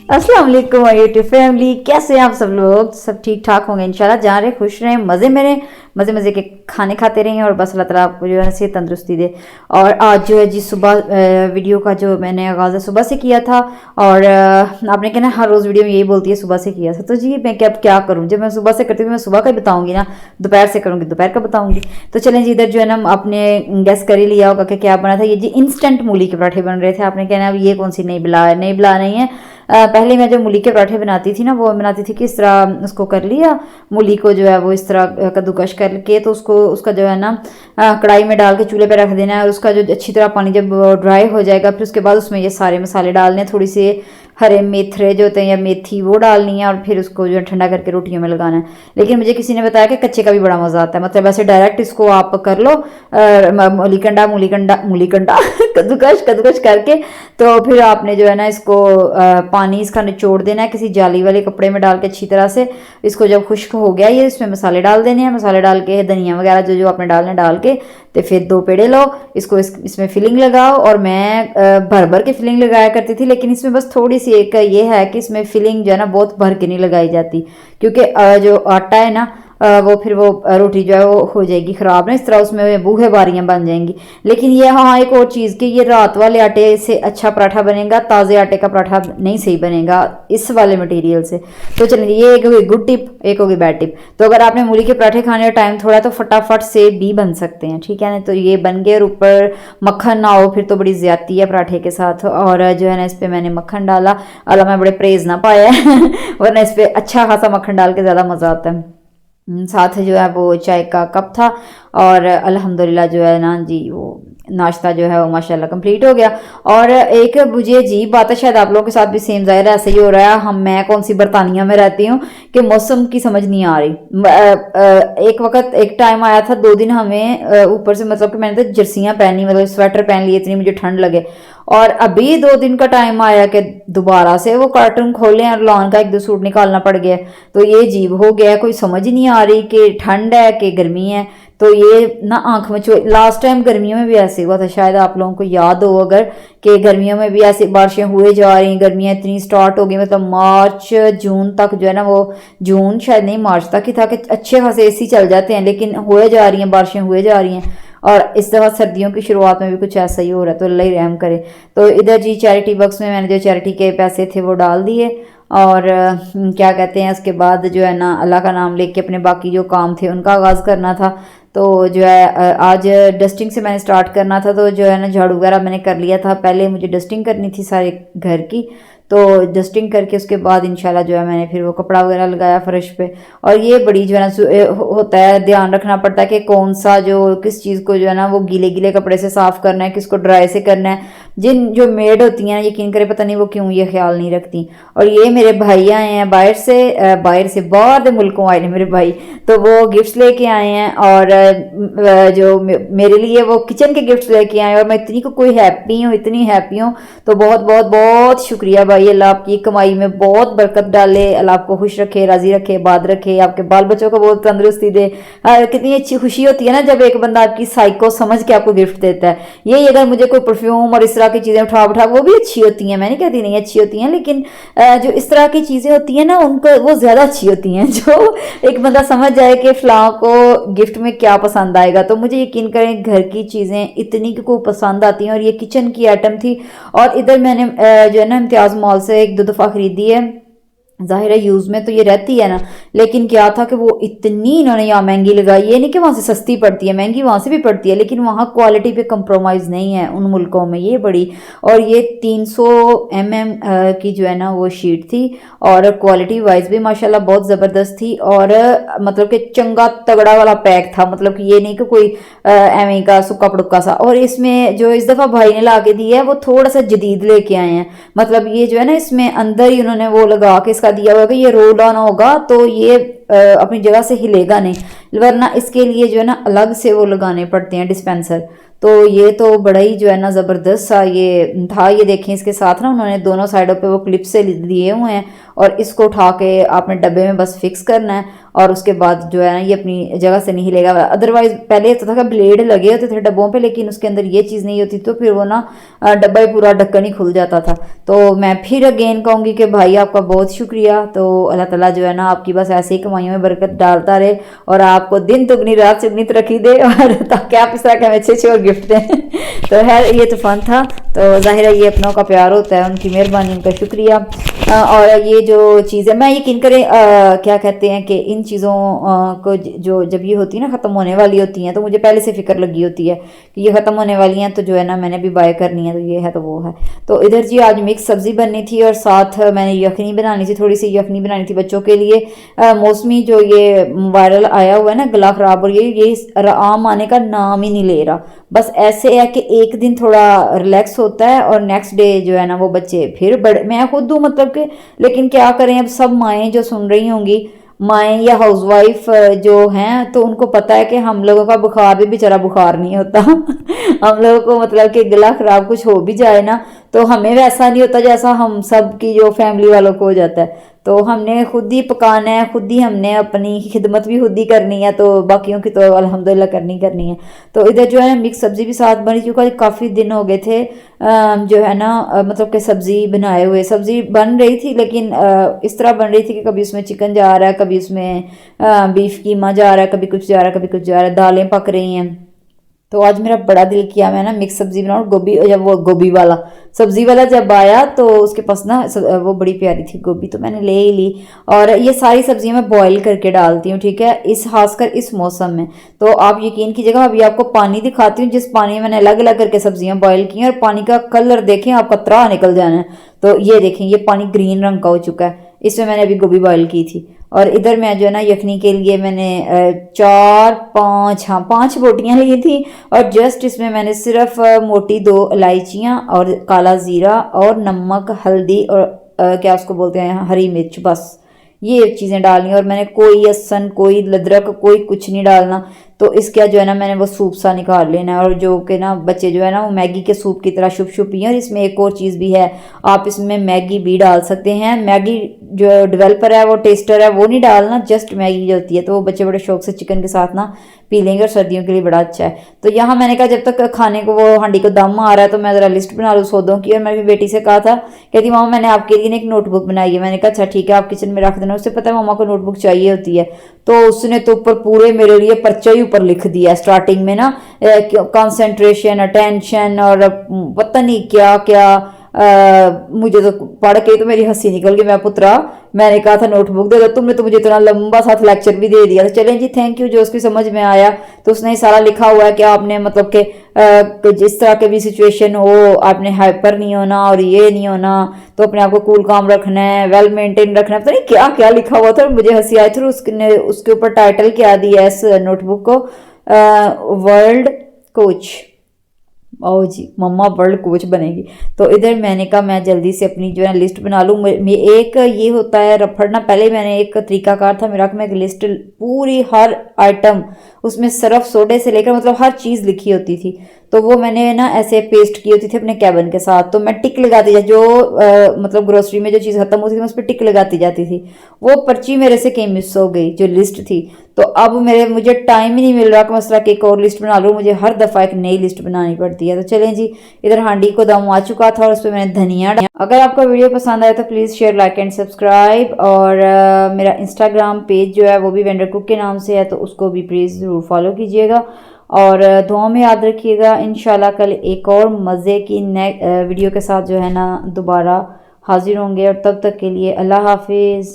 अस्सलाम वालेकुम YouTube family, कैसे हैं आप सब लोग। सब ठीक ठाक होंगे इंशाल्लाह। जहाँ रहे खुश रहें, मज़े में रहें, मज़े मज़े के खाने खाते रहें और बस अल्लाह ताला आपको जो है सेहत तंदुरुस्ती दे। और आज जो है जी सुबह वीडियो का जो मैंने आगाज़ सुबह से किया था और आपने कहना हर रोज़ वीडियो में यही बोलती है सुबह से किया था, तो जी मैं क्या करूँ। जब मैं सुबह से करती हूँ मैं सुबह का ही बताऊँगी ना, दोपहर से करूँगी दोपहर का बताऊँगी। तो चलें जी, इधर जो है ना आपने गैस कर ही लिया होगा कि क्या बना था। ये जी इंस्टेंट मूली के पराठे बन रहे थे। आपने कहना अब ये कौन सी नई बला नहीं है। पहले मैं जो मूली के पराठे बनाती थी ना, वो बनाती थी कि इस तरह उसको कर लिया, मूली को जो है वो इस तरह कद्दूकश करके, तो उसको उसका जो है ना कढ़ाई में डाल के चूल्हे पे रख देना है। और उसका जो अच्छी तरह पानी जब ड्राई हो जाएगा, फिर उसके बाद उसमें ये सारे मसाले डालने हैं, थोड़ी सी हरे मेथरे जो होते हैं या मेथी वो डालनी है, और फिर उसको जो है ठंडा करके रोटियों में लगाना है। लेकिन मुझे किसी ने बताया कि कच्चे का भी बड़ा मज़ा आता है, मतलब ऐसे डायरेक्ट इसको आप कर लो मूली कंडा कद्दूकश करके, तो फिर आपने जो है ना इसको पानी इसका निचोड़ देना है किसी जाली वाले कपड़े में डाल के अच्छी तरह से। इसको जब खुश्क हो गया ये, इसमें मसाले डाल देने हैं, मसाले डाल के धनिया वगैरह जो जो आपने डालने डाल के, तो फिर 2 पेड़े लो, इसको इसमें फिलिंग लगाओ। और मैं भर भर के फिलिंग लगाया करती थी, लेकिन इसमें बस थोड़ी सी एक ये है कि इसमें फिलिंग जो है ना बहुत भर के नहीं लगाई जाती, क्योंकि जो आटा है ना वो फिर वो रोटी जो है वो हो जाएगी ख़राब ना, इस तरह उसमें बूहे बारियाँ बन जाएंगी। लेकिन ये हाँ एक और चीज़ कि ये रात वाले आटे से अच्छा पराठा बनेगा, ताज़े आटे का पराठा नहीं सही बनेगा इस वाले मटेरियल से। तो चलिए, ये एक होगी गुड टिप, एक होगी बैड टिप। तो अगर आपने मूली के पराठे खाने का टाइम थोड़ा तो फटाफट से भी बन सकते हैं, ठीक है ना। तो ये बन गए और ऊपर मक्खन ना हो फिर तो बड़ी ज़्यादती है पराठे के साथ। और जो है ना इस पर मैंने मक्खन डाला, अल्लाह मैं बड़े प्रेज ना पाया वरना इस पर अच्छा खासा मक्खन डाल के ज़्यादा मज़ा आता है। साथ जो है वो चाय का कप था, और अल्हम्दुलिल्लाह जो है ना जी वो नाश्ता जो है वो माशाल्लाह कंप्लीट हो गया। और एक मुझे अजीब बात है, शायद आप लोगों के साथ भी सेम ज़ाहिर है ऐसे ही हो रहा है। मैं कौन सी बरतानिया में रहती हूँ कि मौसम की समझ नहीं आ रही। एक वक्त एक टाइम आया था 2 दिन हमें ऊपर से मतलब कि मैंने तो जर्सियाँ पहनी, मतलब स्वेटर पहन लिए, इतनी मुझे ठंड लगे। और अभी 2 दिन का टाइम आया कि दोबारा से वो कार्टून खोले और लॉन का 1-2 सूट निकालना पड़ गया। तो ये अजीब हो गया, कोई समझ ही नहीं आ रही कि ठंड है कि गर्मी है। तो ये ना आंख में लास्ट टाइम गर्मियों में भी ऐसे हुआ था, शायद आप लोगों को याद हो अगर, कि गर्मियों में भी ऐसी बारिशें हुए जा रही हैं। गर्मियाँ इतनी स्टार्ट हो गई, मतलब मार्च जून तक जो है ना, वो जून शायद नहीं मार्च तक ही था कि अच्छे खासे एसी चल जाते हैं, लेकिन हुए जा रही हैं बारिशें हुए जा रही हैं। और इस दफ़ा सर्दियों की शुरुआत में भी कुछ ऐसा ही हो रहा है, तो अल्लाह ही रहम करे। तो इधर जी चैरिटी बॉक्स में मैंने जो चैरिटी के पैसे थे वो डाल दिए, और क्या कहते हैं उसके बाद जो है ना अल्लाह का नाम लेके अपने बाकी जो काम थे उनका आगाज़ करना था। तो जो है आज डस्टिंग से मैंने स्टार्ट करना था, तो जो है ना झाड़ू वगैरह मैंने कर लिया था। पहले मुझे डस्टिंग करनी थी सारे घर की, तो डस्टिंग करके उसके बाद इंशाल्लाह जो है मैंने फिर वो कपड़ा वगैरह लगाया फर्श पे। और ये बड़ी जो है ना होता है, ध्यान रखना पड़ता है कि कौन सा जो किस चीज़ को जो है ना वो गीले गीले कपड़े से साफ़ करना है, किसको ड्राई से करना है। जिन जो मेड होती हैं यकीन करे पता नहीं वो क्यों ये ख्याल नहीं रखती। और ये मेरे भाई आए हैं बाहर से बाहर के मुल्कों आए हैं मेरे भाई, तो वो गिफ्ट्स लेके आए हैं। और जो मेरे लिए वो किचन के गिफ्ट्स लेके आए हैं, और मैं इतनी कोई हैप्पी हूँ, इतनी हैप्पी हूँ। तो बहुत बहुत बहुत शुक्रिया भाई, अल्लाह आपकी कमाई में बहुत बरकत डाले, अल्लाह आपको खुश रखे, राजी रखे, आबाद रखे, आपके बाल बच्चों को बहुत तंदुरुस्ती दे। कितनी अच्छी खुशी होती है ना जब एक बंदा आपकी साइको समझ के आपको गिफ्ट देता है। यही अगर मुझे कोई परफ्यूम और इस तरह की चीज़ें उठा वो भी अच्छी होती हैं, मैं नहीं कहती नहीं अच्छी होती हैं, लेकिन जो इस तरह की चीज़ें होती हैं ना उनको वो ज़्यादा अच्छी होती हैं, जो एक बंदा समझ जाए कि फ़लाँ को गिफ्ट में क्या पसंद आएगा। तो मुझे यकीन करें घर की चीज़ें इतनी को पसंद आती हैं, और ये किचन की आइटम थी। और इधर मैंने जो है ना इम्तियाज़ मॉल से 1-2 दफ़ा ख़रीदी है। ज़ाहिर है यूज़ में तो ये रहती है ना, लेकिन क्या था कि वो इतनी इन्होंने यहाँ महंगी लगाई। ये नहीं कि वहाँ से सस्ती पड़ती है, महंगी वहाँ से भी पड़ती है, लेकिन वहाँ क्वालिटी पे कंप्रोमाइज़ नहीं है उन मुल्कों में, ये बड़ी। और ये 300 mm की जो है ना वो शीट थी, और क्वालिटी वाइज भी माशाल्लाह बहुत ज़बरदस्त थी। और मतलब कि चंगा तगड़ा वाला पैक था, मतलब कि ये नहीं कि कोई एवं का सुक्का पड़ुक्का सा। और इसमें जो इस दफ़ा भाई ने ला के दिया है वो थोड़ा सा जदीद लेके आए हैं, मतलब ये जो है ना इसमें अंदर ही उन्होंने वो लगा के दिया हुआ कि ये रोल ऑन होगा तो ये अपनी जगह से हिलेगा नहीं, वरना इसके लिए जो है ना अलग से वो लगाने पड़ते हैं डिस्पेंसर। तो ये तो बड़ा ही जो है ना ज़बरदस्त सा ये था। ये देखें इसके साथ ना उन्होंने दोनों साइडों पे वो क्लिप से दिए हुए हैं, और इसको उठा के आपने डब्बे में बस फिक्स करना है। और उसके बाद जो है ना ये अपनी जगह से नहीं हिलेगा। अदरवाइज पहले होता था कि ब्लेड लगे होते थे डब्बों पे, लेकिन उसके अंदर ये चीज़ नहीं होती, तो फिर वो ना डब्बा ही पूरा ढक्कन ही खुल जाता था। तो मैं फिर अगेन कहूँगी कि भाई आपका बहुत शुक्रिया। तो अल्लाह ताला जो है ना आपकी बस ऐसे ही कमाइयों में बरकत डालता रहे और आपको दिन दुगनी रात चुगनी तरक्की दे, और ताकि आप इस तरह के हमें अच्छे अच्छे और गिफ्ट दें। तो खैर ये तो फन था। तो जाहिर है ये अपनों का प्यार होता है, उनकी मेहरबानी, उनका शुक्रिया। और ये जो चीज़ है, मैं यकीन करें क्या कहते हैं कि इन चीज़ों को जो जब ये होती है ना ख़त्म होने वाली होती हैं, तो मुझे पहले से फिक्र लगी होती है कि ये ख़त्म होने वाली हैं, तो जो है ना मैंने भी बाय करनी है, तो ये है तो वो है। तो इधर जी आज मिक्स सब्ज़ी बननी थी और साथ मैंने यखनी बनानी थी, थोड़ी सी यखनी बनानी थी बच्चों के लिए। मौसमी जो ये वायरल आया हुआ है ना गला ख़राब, और ये आम आने का नाम ही नहीं ले रहा। बस ऐसे है कि एक दिन थोड़ा रिलैक्स होता है और नेक्स्ट डे जो है ना वो बच्चे फिर बड़े, मैं खुद हूँ मतलब कि, लेकिन क्या करें अब सब माएँ जो सुन रही होंगी, माएँ या हाउसवाइफ जो हैं, तो उनको पता है कि हम लोगों का बुखार भी बेचारा बुखार नहीं होता। हम लोगों को मतलब कि गला खराब कुछ हो भी जाए ना, तो हमें वैसा नहीं होता जैसा हम सब की जो फैमिली वालों को हो जाता है। तो हमने खुद ही पकाना है, खुद ही हमने अपनी खिदमत भी खुद ही करनी है, तो बाकियों की तो अल्हम्दुलिल्लाह करनी है। तो इधर जो है मिक्स सब्ज़ी भी साथ बनी, क्योंकि काफ़ी दिन हो गए थे जो है ना मतलब कि सब्ज़ी बनाए हुए। सब्ज़ी बन रही थी लेकिन इस तरह बन रही थी कि कभी उसमें चिकन जा रहा है, कभी उसमें बीफ कीमा जा रहा है, कभी कुछ जा रहा है, कभी कुछ जा रहा है, दालें पक रही हैं। तो आज मेरा बड़ा दिल किया मैं ना मिक्स सब्जी बनाऊँ। गोभी, जब वो गोभी वाला सब्जी वाला जब आया तो उसके पास ना वो बड़ी प्यारी थी गोभी, तो मैंने ले ही ली। और ये सारी सब्जियां मैं बॉईल करके डालती हूँ, ठीक है, इस खासकर इस मौसम में। तो आप यकीन कीजिएगा, अभी आपको पानी दिखाती हूँ जिस पानी में मैंने अलग अलग करके सब्जियां बॉईल की हैं, और पानी का कलर देखें, आपका त्राह निकल जाना है। तो ये देखें, ये पानी ग्रीन रंग का हो चुका है, इसमें मैंने अभी गोभी बॉईल की थी। और इधर मैं जो है ना यखनी के लिए मैंने 5 बोटियां ली थी, और जस्ट इसमें मैंने सिर्फ मोटी 2 इलायचियाँ और काला ज़ीरा और नमक, हल्दी और क्या उसको बोलते हैं, हरी मिर्च, बस ये चीज़ें डालनी। और मैंने कोई लहसुन, कोई अदरक, कोई कुछ नहीं डालना। तो इसका जो है ना मैंने वो सूप सा निकाल लेना है। और जो कि ना बच्चे जो है ना वो मैगी के सूप की तरह शुप शुप पिए। और इसमें एक और चीज़ भी है, आप इसमें मैगी भी डाल सकते हैं। मैगी जो डेवलपर है, वो टेस्टर है, वो नहीं डालना, जस्ट मैगी जो होती है, तो वो बच्चे बड़े शौक से चिकन के साथ ना पी लेंगे, और सर्दियों के लिए बड़ा अच्छा है। तो यहाँ मैंने कहा जब तक खाने को वो हांडी को दम आ रहा है तो मैं ज़रा लिस्ट बना लूँ सौदों की। और मैंने बेटी से कहा था, कहती मामा मैंने आपके लिए एक नोटबुक बनाई है। मैंने कहा अच्छा ठीक है, आप किचन में रख देना। उससे पता है मामा को नोटबुक चाहिए होती है, तो उसने तो ऊपर पूरे मेरे लिए पर्चा ही ऊपर लिख दिया स्टार्टिंग में ना, कंसंट्रेशन, अटेंशन और पता नहीं क्या क्या। मुझे तो पढ़ के तो मेरी हंसी निकल गई। मैं पुत्रा, मैंने कहा था नोटबुक दे दो, तुमने तो मुझे इतना लंबा साथ लेक्चर भी दे दिया। तो चलें जी, थैंक यू, जो उसकी समझ में आया। तो उसने सारा लिखा हुआ है कि आपने मतलब कि जिस तरह के भी सिचुएशन हो, आपने हाइपर नहीं होना और ये नहीं होना, तो अपने आप को कूल काम रखना है, वेल मेंटेन रखना है, पता नहीं क्या क्या लिखा हुआ था। मुझे हंसी आई थी। उसने उसके ऊपर टाइटल क्या दिया है इस नोटबुक को, वर्ल्ड कोच। ओ जी, मम्मा वर्ल्ड कोच बनेगी। तो इधर मैंने कहा मैं जल्दी से अपनी जो है लिस्ट बना लूँ। एक ये होता है रफड़ना, पहले मैंने एक तरीकाकार था मेरा कि मैं एक लिस्ट पूरी हर आइटम उसमें सरफ सोडे से लेकर मतलब हर चीज़ लिखी होती थी, तो वो मैंने ना ऐसे पेस्ट की होती थी अपने कैबिन के साथ। तो मैं टिक लगाती जाती, जो मतलब ग्रोसरी में जो चीज़ खत्म होती थी मैं उस पर टिक लगाती जाती थी। वो पर्ची मेरे से कहीं मिस हो गई जो लिस्ट थी। तो अब मुझे टाइम ही नहीं मिल रहा कि मसला कि एक और लिस्ट बना लूँ, मुझे हर दफ़ा एक नई लिस्ट बनानी पड़ती है। तो चलें जी, इधर हांडी को दम आ चुका था और उस पर मैंने धनिया डाला। अगर आपका वीडियो पसंद आया तो please share, like and subscribe. और मेरा इंस्टाग्राम पेज जो है वो भी वेंडर कुक के नाम से है, तो उसको भी प्लीज़ ज़रूर फॉलो कीजिएगा। और दुआ में याद रखिएगा। इंशाल्लाह कल एक और मज़े की वीडियो के साथ जो है ना दोबारा हाजिर होंगे, और तब तक के लिए अल्लाह हाफिज़।